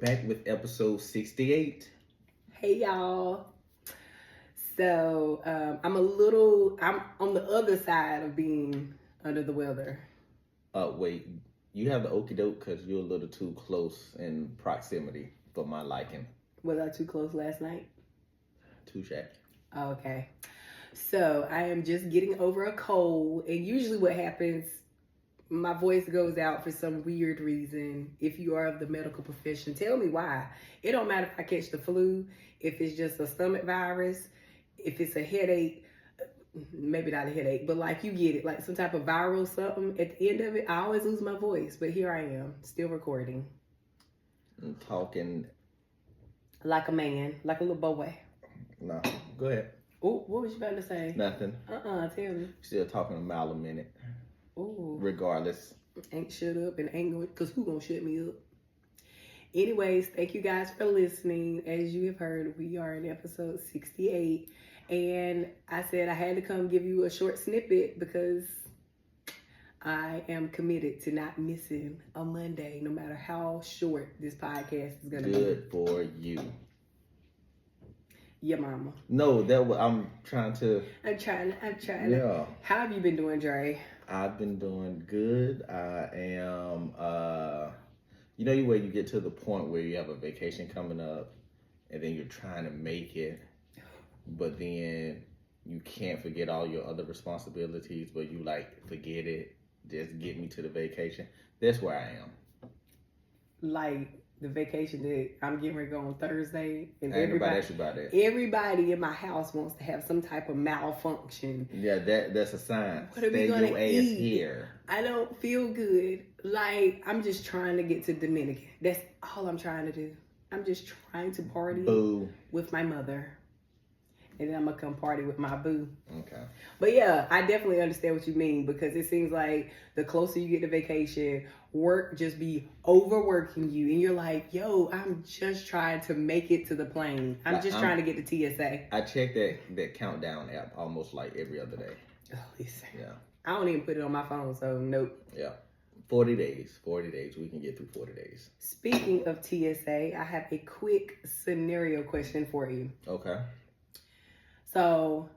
back with episode 68. Hey y'all. So I'm on the other side of being under the weather. Wait, you have the okie doke because you're a little too close in proximity for my liking. Was I too close last night? Touche. Okay. So I am just getting over a cold, and usually what happens, my voice goes out for some weird reason. If you are of the medical profession, tell me why. It don't matter if I catch the flu, if it's just a stomach virus, if it's a headache, maybe not a headache, but like you get it, like some type of viral something. At the end of it, I always lose my voice, but here I am, still recording. I'm talking like a man, like a little boy. No, go ahead. Oh, what was you about to say? Nothing. Tell me. Still talking a mile a minute. Ooh. Regardless. Ain't shut up and ain't going, because who gonna shut me up? Anyways, thank you guys for listening. As you have heard, we are in episode 68. And I said I had to come give you a short snippet because I am committed to not missing a Monday, no matter how short this podcast is gonna be. Good for you. Your mama. No, I'm trying to. I'm trying. Yeah. How have you been doing, Dray? I've been doing good. I am, you know, where you get to the point where you have a vacation coming up and then you're trying to make it, but then you can't forget all your other responsibilities, but you like, forget it, just get me to the vacation. That's where I am. Like the vacation that I'm getting ready to go on Thursday, and everybody asked you about that. Everybody in my house wants to have some type of malfunction. Yeah, that's a sign. What are we gonna your ass eat? Here. I don't feel good. Like, I'm just trying to get to Dominican. That's all I'm trying to do. I'm just trying to party with my mother. And then I'm going to come party with my boo. Okay. But yeah, I definitely understand what you mean, because it seems like the closer you get to vacation, work just be overworking you. And you're like, yo, I'm just trying to make it to the plane. I'm trying to get to TSA. I check that countdown app almost like every other day. Oh, listen. Yeah. I don't even put it on my phone, so nope. Yeah. 40 days. 40 days. We can get through 40 days. Speaking of TSA, I have a quick scenario question for you. Okay. So,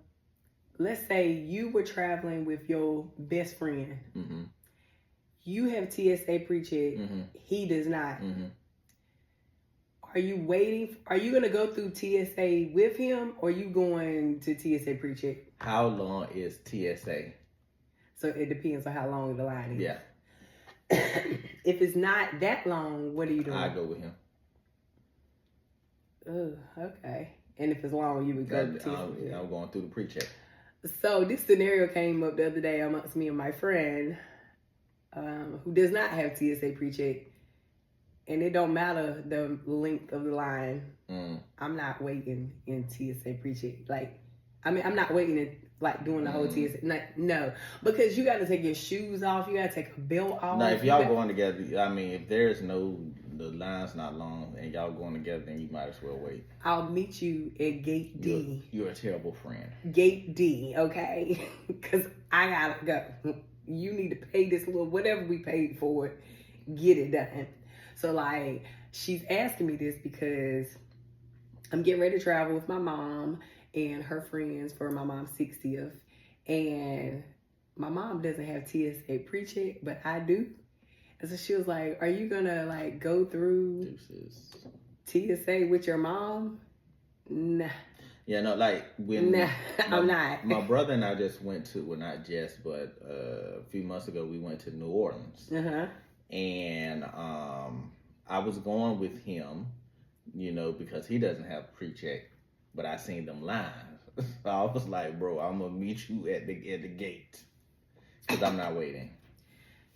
let's say you were traveling with your best friend. Mm-hmm. You have TSA Precheck. Mm-hmm. He does not. Mm-hmm. Are you waiting? Are you going to go through TSA with him, or are you going to TSA Precheck? How long is TSA? So, it depends on how long the line is. Yeah. If it's not that long, what are you doing? I go with him. Oh, okay. And if it's long, you would go to TSA. I'm going through the pre-check. So this scenario came up the other day amongst me and my friend who does not have TSA Precheck. And it don't matter the length of the line. I'm not waiting in TSA Precheck. Like, I mean, I'm not waiting in, like, doing the whole TSA. No, because you got to take your shoes off. You got to take a belt off. Now, if y'all going together, I mean, if there's the line's not long and y'all going together, then you might as well wait. I'll meet you at gate D. You're a terrible friend. Gate D, okay? Because I got to go. You need to pay this little, whatever we paid for it, get it done. So, like, she's asking me this because I'm getting ready to travel with my mom and her friends for my mom's 60th. And my mom doesn't have TSA Precheck, but I do. And so she was like, are you gonna like go through TSA with your mom? Nah. Yeah, no, like when I'm not. My brother and I just went to, well, not just, but a few months ago we went to New Orleans. Uh-huh. And I was going with him, you know, because he doesn't have pre-check, but I seen them lines. So I was like, bro, I'm gonna meet you at the gate because I'm not waiting.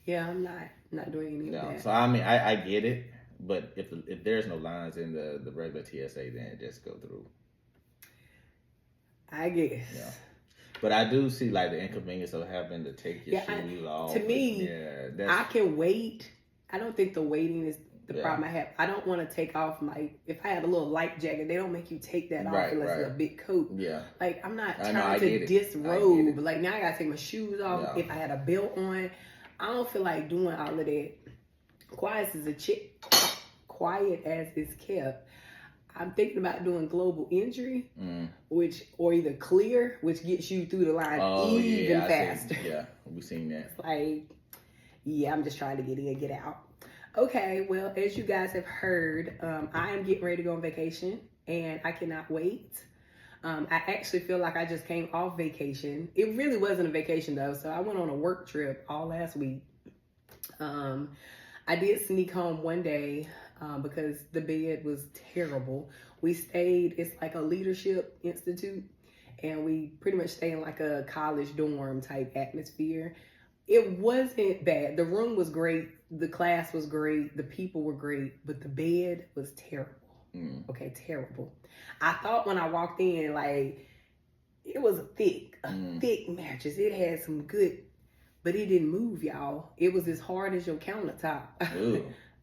Yeah, I'm not doing any of that. So I mean, I get it, but if there's no lines in the regular TSA, then just go through. I guess. Yeah. But I do see like the inconvenience of having to take your shoes off. To me, I can wait. I don't think the waiting is the problem I have. I don't want to take off if I have a little light jacket, they don't make you take that off unless it's a big coat. Yeah. Like, I'm not trying to disrobe. Like, now I got to take my shoes off. Yeah. If I had a belt on, I don't feel like doing all of that. Quiet as a quiet as it's kept. I'm thinking about doing global entry, or either clear, which gets you through the line even faster. Yeah, we seen that. It's like, yeah, I'm just trying to get in, get out. Okay, well, as you guys have heard, I am getting ready to go on vacation, and I cannot wait. I actually feel like I just came off vacation. It really wasn't a vacation though, so I went on a work trip all last week. I did sneak home one day because the bed was terrible. We stayed, it's like a leadership institute, and we pretty much stay in like a college dorm type atmosphere. It wasn't bad. The room was great. The class was great. The people were great, but the bed was terrible. Okay, terrible. I thought when I walked in, like, it was a thick mattress. It had some good, but it didn't move, y'all. It was as hard as your countertop.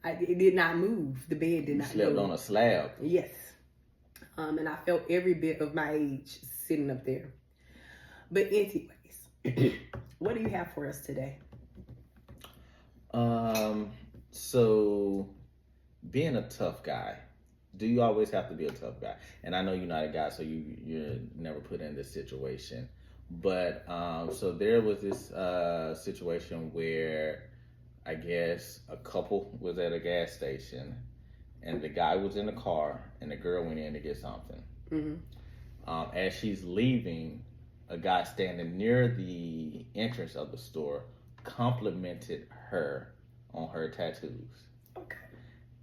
It did not move. The bed did not move. You slept on a slab. Yes. And I felt every bit of my age sitting up there. But anyways, what do you have for us today? So being a tough guy, do you always have to be a tough guy? And I know you're not a guy, so you're never put in this situation. But so there was this situation where I guess a couple was at a gas station, and the guy was in the car, and the girl went in to get something. As she's leaving, a guy standing near the entrance of the store complimented her on her tattoos. Okay.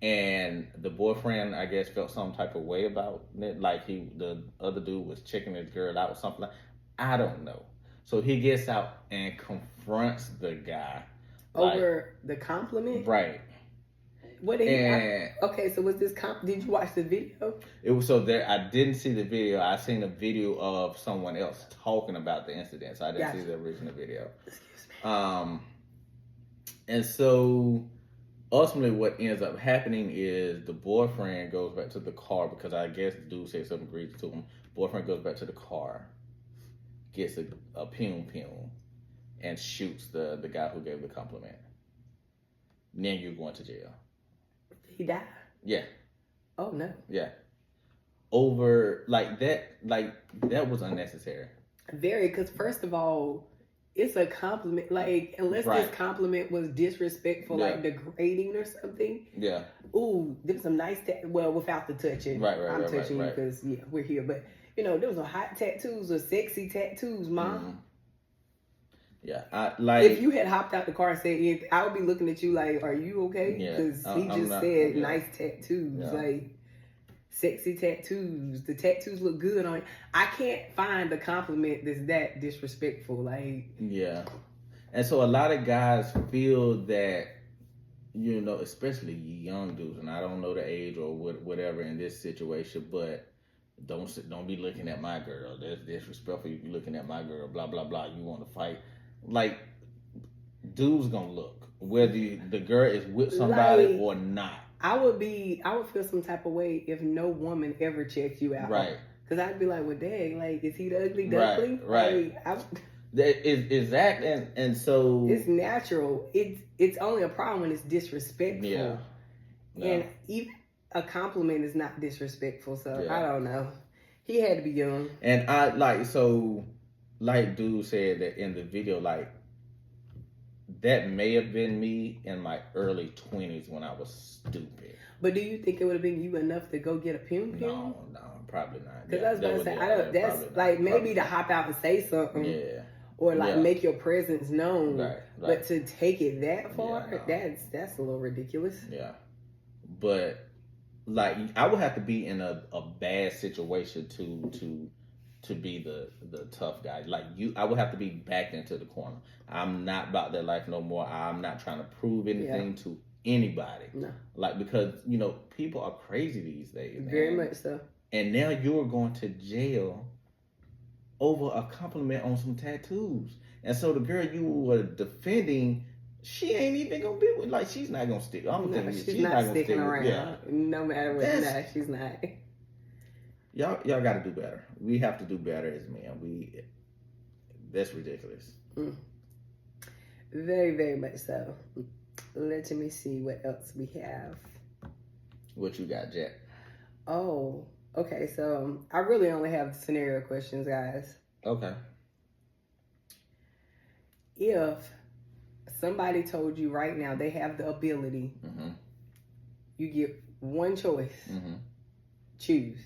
And the boyfriend, I guess, felt some type of way about it, like the other dude was checking his girl out or something like. I don't know. So he gets out and confronts the guy over the compliment, right? What did he? Okay, so was this? Did you watch the video? It was so there. I didn't see the video. I seen a video of someone else talking about the incident, so I didn't see the original video. Excuse me. And so ultimately, what ends up happening is the boyfriend goes back to the car because I guess the dude said something crazy to him. Boyfriend goes back to the car, gets a pew, and shoots the guy who gave the compliment. Then you're going to jail. He died? Yeah. Oh, no. Yeah. Over, like that was unnecessary. Very, because first of all, it's a compliment. Like, unless this compliment was disrespectful, like degrading or something. Yeah. Ooh, there was some nice, well, without the touching. Right. I'm touching you because, we're here. But, there was some hot tattoos or sexy tattoos, Mom. Yeah, if you had hopped out the car and said anything, I would be looking at you like, "Are you okay?" Because he just said nice tattoos, like sexy tattoos. The tattoos look good on you. I can't find a compliment that's that disrespectful. Like, and so a lot of guys feel that, especially young dudes, and I don't know the age or whatever in this situation, but don't be looking at my girl. That's disrespectful. You be looking at my girl. Blah blah blah. You want to fight? Like, dude's gonna look whether the girl is with somebody or not. I would feel some type of way if no woman ever checked you out. Right. Because I'd be like, well, dang, like, is he the ugly duckling? Right. That is exactly, and so it's natural. It's only a problem when it's disrespectful. Yeah. And even a compliment is not disrespectful. So I don't know. He had to be young. And like dude said that in the video, like, that may have been me in my early 20s when I was stupid. But do you think it would have been you enough to go get a pum? No, probably not. Because I was going to say, that's like maybe to hop out and say something. Yeah. Or like make your presence known. Right. But to take it that far, that's a little ridiculous. Yeah. But like, I would have to be in a bad situation to be the tough guy. Like, I would have to be backed into the corner. I'm not about that life no more. I'm not trying to prove anything to anybody. No. Like, because, people are crazy these days. Very much so. And now you're going to jail over a compliment on some tattoos. And so the girl you were defending, she ain't even gonna be with, like, she's not gonna stick. She's not sticking around. No matter what. No, she's not. Y'all got to do better. We have to do better as men. That's ridiculous. Very, very much so. Let me see what else we have. What you got, Jack? Oh, okay. So I really only have scenario questions, guys. Okay. If somebody told you right now they have the ability, Mm-hmm. you get one choice, Mm-hmm. choose.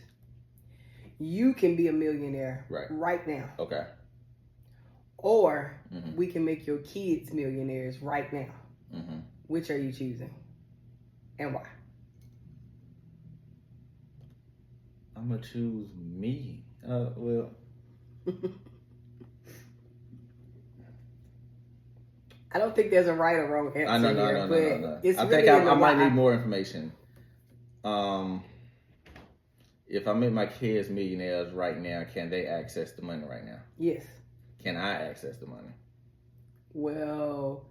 You can be a millionaire right now. Okay. Or Mm-hmm. we can make your kids millionaires right now. Mm-hmm. Which are you choosing? And why? I'm going to choose me. Well, I don't think there's a right or wrong answer here, but it's I really think I why. might need more information. If I make my kids millionaires right now, can they access the money right now? Yes. Can I access the money? Well,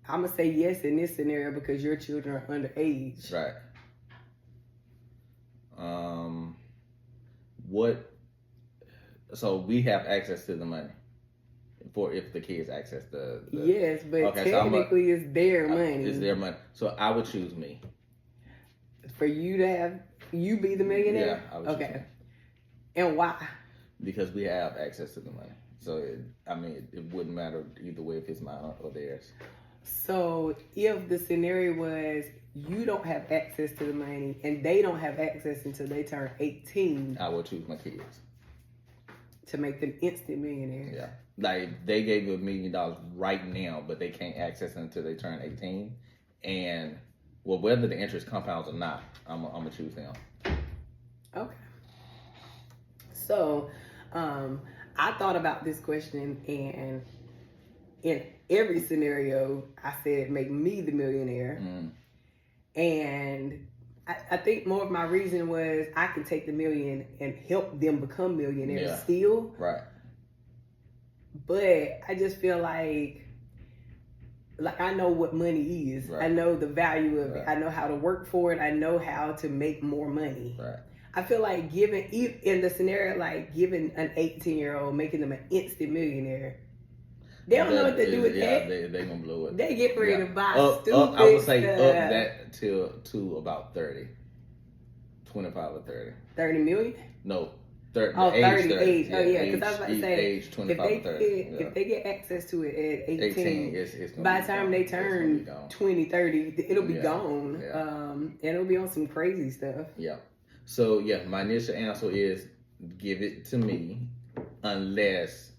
I'm going to say yes in this scenario because your children are underage. Right. What? So we have access to the money for if the kids access the yes, but okay, technically it's their money. It's their money. So I would choose me. For you to have you be the millionaire? Yeah, I would choose me. And why? Because we have access to the money. So it wouldn't matter either way if it's mine or theirs. So if the scenario was you don't have access to the money and they don't have access until they turn 18, I would choose my kids to make them instant millionaires. Yeah, like they gave $1 million right now, but they can't access it until they turn 18. And well, whether the interest compounds or not, I'm gonna choose them. Okay. So, I thought about this question, and in every scenario, I said make me the millionaire. And I think more of my reason was I can take the million and help them become millionaires still. Right. But I just feel like I know what money is. Right. I know the value of it. I know how to work for it. I know how to make more money. Right. I feel like in the scenario, like giving an 18-year-old, making them an instant millionaire, they don't know what to do with that. They gonna blow it. They get ready to buy stupid I would say stuff. up that to about 30. 25 or 30. 30 million? No. 30. Oh, 30 30. age. Oh, yeah, because I was about to say, age 25 or 30. If they get access to it at 18 it's by the time they turn 20, 30, it'll be gone. Yeah. And it'll be on some crazy stuff. Yeah. So, my initial answer is give it to me unless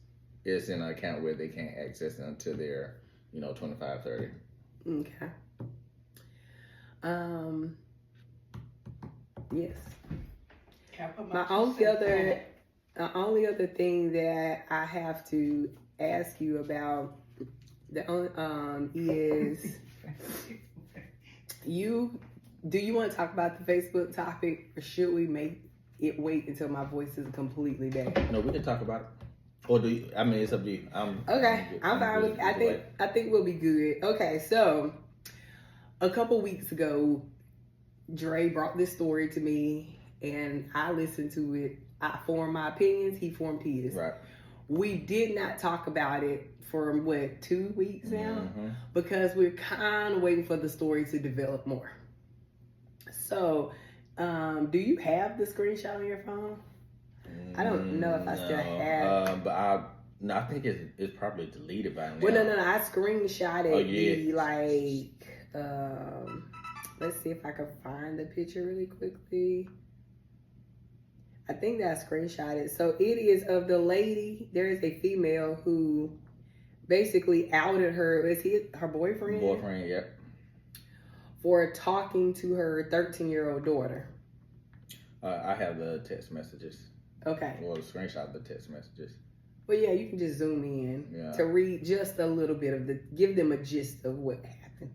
it's in an account where they can't access it until they're, 25, 30. Okay. Yes. My only other thing that I have to ask you about is do you want to talk about the Facebook topic, or should we make it wait until my voice is completely back? No, we can talk about it. Or do you? I mean, it's up to you. I'm fine with it. I think we'll be good. Okay, so a couple weeks ago, Dray brought this story to me, and I listened to it. I formed my opinions. He formed his. Right. We did not talk about it for 2 weeks now, because we're kind of waiting for the story to develop more. So, do you have the screenshot on your phone? I don't know if I still have. But I think it's probably deleted by now. Well, no. I screenshotted let's see if I can find the picture really quickly. I think that I screenshotted. So it is of the lady. There is a female who basically outed her. Is he her boyfriend? Boyfriend, yep. For talking to her 13-year-old daughter. I have the text messages. Okay. Well, the screenshot of the text messages. Well, yeah, you can just zoom in to read just a little bit of give them a gist of what happened.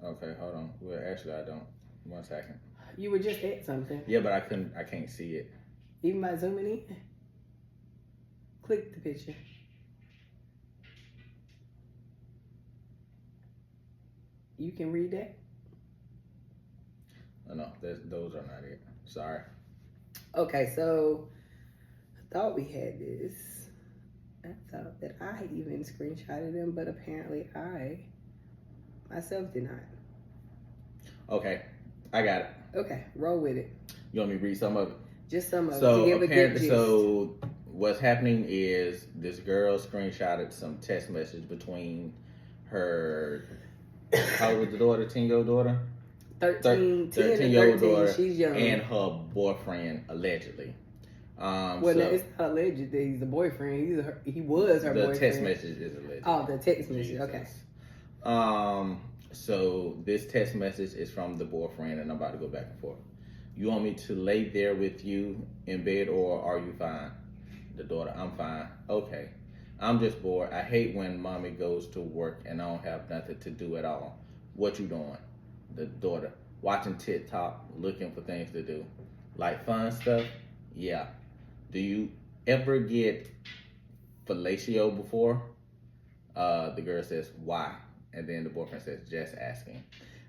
Okay, hold on. Well, actually, I don't. 1 second. You were just at something. Yeah, but I can't see it. Even by zooming in? Click the picture. You can read that? Oh, no, those are not it. Sorry. Okay, so I thought we had this. I thought that I had even screenshotted them, but apparently I myself did not. Okay, I got it. Okay, roll with it. You want me to read some of it? Just some of it. So To give a good apparently, gist. so what's happening is this girl screenshotted some text message between her, how old was the daughter? 10-year-old daughter? 13-year-old daughter. She's young. And her boyfriend, allegedly. Well, no, it's not alleged that he's the boyfriend. He was her boyfriend. The text message is alleged. Oh, the text message. Jesus. Okay. So this text message is from the boyfriend, and I'm about to go back and forth. You want me to lay there with you in bed, or are you fine? The daughter, I'm fine. Okay. I'm just bored. I hate when mommy goes to work and I don't have nothing to do at all. What you doing? The daughter, watching TikTok, looking for things to do. Like fun stuff? Yeah. Do you ever get fellatio before? The girl says, why? And then the boyfriend says, just asking.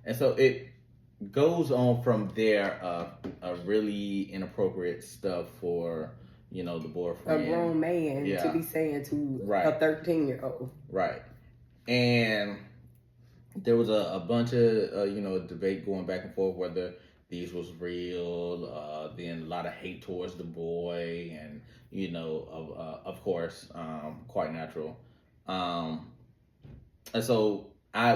And so it goes on from there, a really inappropriate stuff for, the boyfriend. A grown man to be saying to a 13-year-old. Right. And there was a bunch of, debate going back and forth whether these was real, then a lot of hate towards the boy, and, of course, quite natural. And so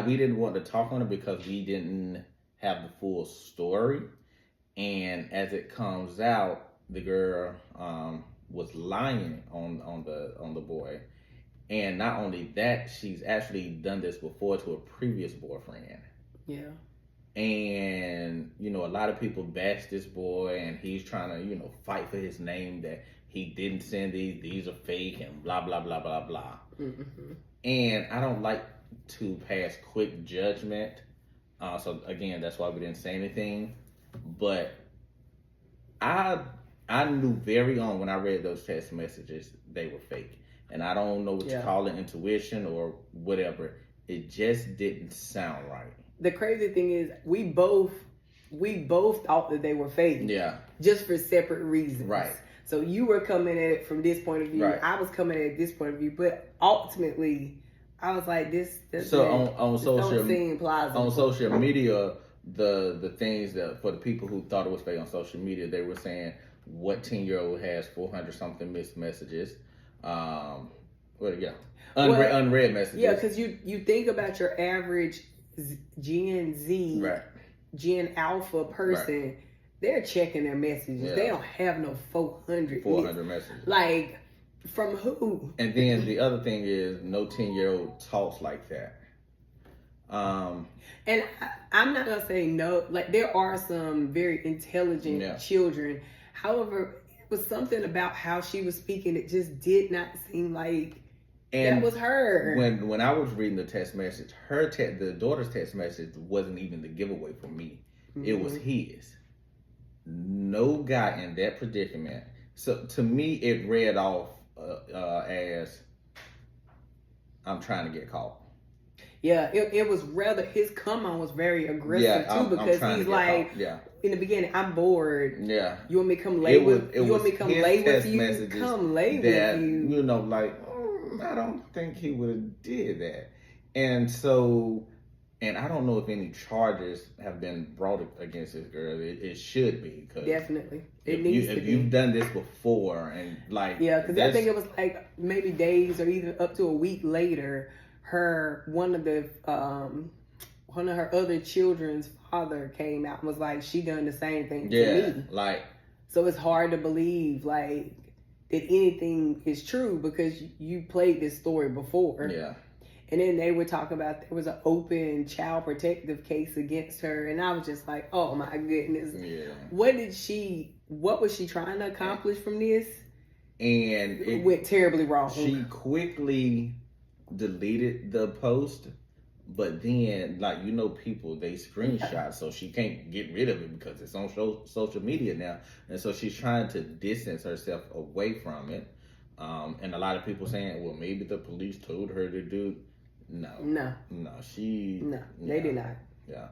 we didn't want to talk on it because we didn't have the full story. And as it comes out, the girl was lying on the boy. And not only that, she's actually done this before to a previous boyfriend. Yeah. And, a lot of people bash this boy, and he's trying to, fight for his name that he didn't send these are fake, and blah, blah, blah, blah, blah. Mm-hmm. And I don't like to pass quick judgment. So again, that's why we didn't say anything. But I knew very on when I read those text messages, they were fake. And I don't know what you call it, intuition or whatever. It just didn't sound right. The crazy thing is, we both thought that they were fake. Yeah. Just for separate reasons. Right. So you were coming at it from this point of view. Right. I was coming at it this point of view. But ultimately, I was like, this so on social don't seem plausible. On social media, the things that for the people who thought it was fake on social media, they were saying, what 10-year-old has 400 something missed messages? Unread messages. Yeah, because you think about your average Gen Z, Gen Alpha person, right. They're checking their messages. Yeah. They don't have no 400 messages. Like, from who? And then the other thing is, no 10-year-old talks like that. And I'm not gonna say no. Like, there are some very intelligent children. However, it was something about how she was speaking that just did not seem like that was her. When I was reading the text message, the daughter's text message wasn't even the giveaway for me. Mm-hmm. It was his. No guy in that predicament. So to me, it read off as I'm trying to get caught. Yeah, it was rather, his come on was very aggressive too, because he's like, in the beginning, I'm bored. Yeah. You want me to come lay with you? Want me to come lay with you? Come lay with you. I don't think he would have did that. And so, and I don't know if any charges have been brought against this girl. It should be. Cause definitely. If you've done this before, and yeah, because I think it was like maybe days or even up to a week later, one of her other children's father came out and was like, she done the same thing to me. Like, so it's hard to believe like that anything is true because you played this story before. Yeah. And then they were talking about there was an open child protective case against her, and I was just like, oh my goodness. Yeah. What was she trying to accomplish from this? And it went terribly wrong. She quickly deleted the post, but then people, they screenshot, so she can't get rid of it because it's on social media now, and so she's trying to distance herself away from it. And a lot of people saying, well, maybe the police told her to do. No, they did not. Yeah.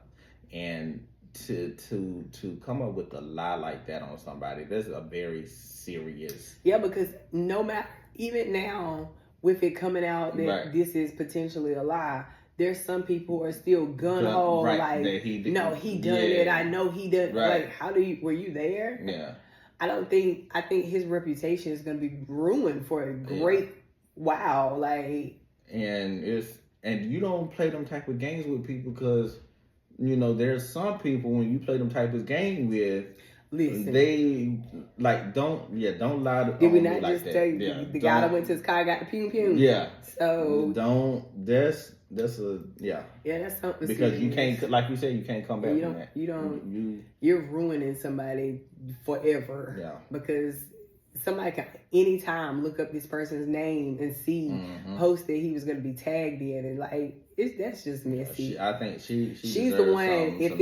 And to come up with a lie like that on somebody, that's a very serious. Yeah, because no matter, even now with it coming out that this is potentially a lie, there's some people who are still gun-ho, right, like, that he did, no, he done it. I know he done. Right. Like, were you there? Yeah. I think his reputation is going to be ruined for a great while. Like, and you don't play them type of games with people, because there's some people when you play them type of game with, listen, they like don't lie to. Did we not like just that. say the guy that went to his car got the pew pew? Yeah. So that's a yeah, that's something, because serious. You can't, like you said, you can't come back from that. You're ruining somebody forever. Yeah. Because somebody can anytime look up this person's name and see post that he was going to be tagged in, and like that's just messy. I think she's the one. If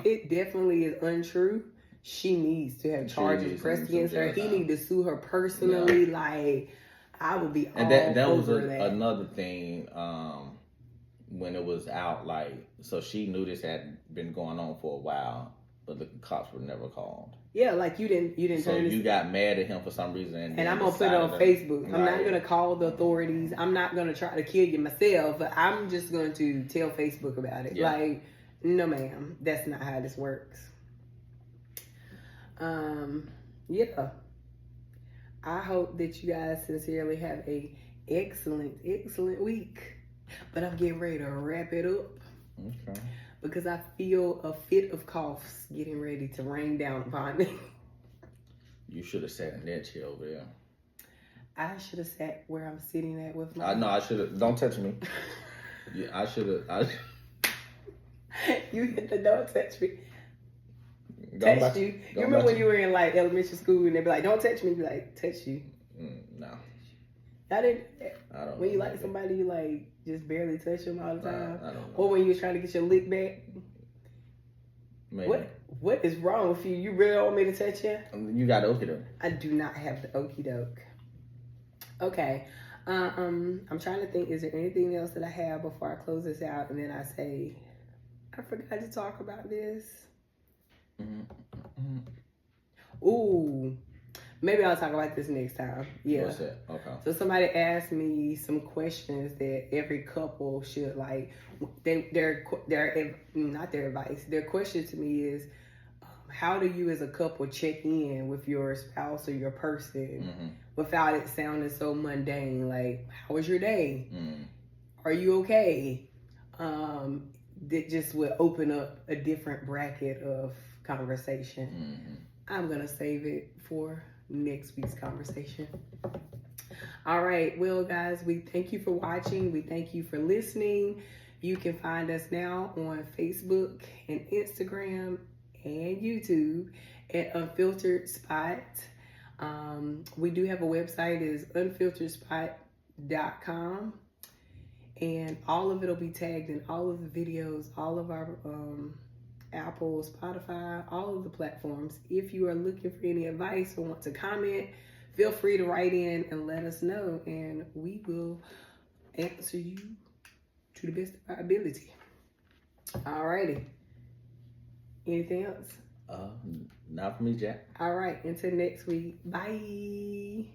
it definitely is untrue, she needs to have charges pressed against her. He need to sue her personally. Yeah. Like, I would be all that was over that. Another thing. When it was out, like, so she knew this had been going on for a while, but the cops were never called. Yeah, like you didn't. So you got mad at him for some reason, and I'm gonna put it on Facebook. I'm not gonna call the authorities. I'm not gonna try to kill you myself, but I'm just going to tell Facebook about it. Yeah. Like, no, ma'am, that's not how this works. Yeah. I hope that you guys sincerely have a excellent week. But I'm getting ready to wrap it up. Okay. Because I feel a fit of coughs getting ready to rain down upon me. You should have sat in that chair over there. I should have sat where I'm sitting at with my... I should have... Don't touch me. Yeah, I should have... You hit the don't touch me. Touch you. You remember when you were in like elementary school and they'd be like, don't touch me? You'd be like, touch you. No. I didn't... I don't when you know, like somebody, you like just barely touch them all the time. I don't know. Or when you was trying to get your lick back. Maybe. What is wrong with you? You really want me to touch you? You got okie doke. I do not have the okie doke. Okay. I'm trying to think, is there anything else that I have before I close this out? And then I say, I forgot to talk about this. Ooh. Maybe I'll talk about this next time. Yeah. What's that? Okay. So somebody asked me some questions that every couple should like. Their not their advice. Their question to me is, how do you as a couple check in with your spouse or your person without it sounding so mundane? Like, how was your day? Are you okay? That just would open up a different bracket of conversation. I'm gonna save it for next week's conversation. All right, well guys, we thank you for watching. We thank you for listening. You can find us now on Facebook and Instagram and YouTube at Unfiltered Spot. We do have a website, is unfilteredspot.com, and all of it will be tagged in all of the videos, all of our Apple, Spotify, all of the platforms. If you are looking for any advice or want to comment, feel free to write in and let us know, and we will answer you to the best of our ability. Alrighty. Anything else? Not for me, Jack. All right. Until next week. Bye.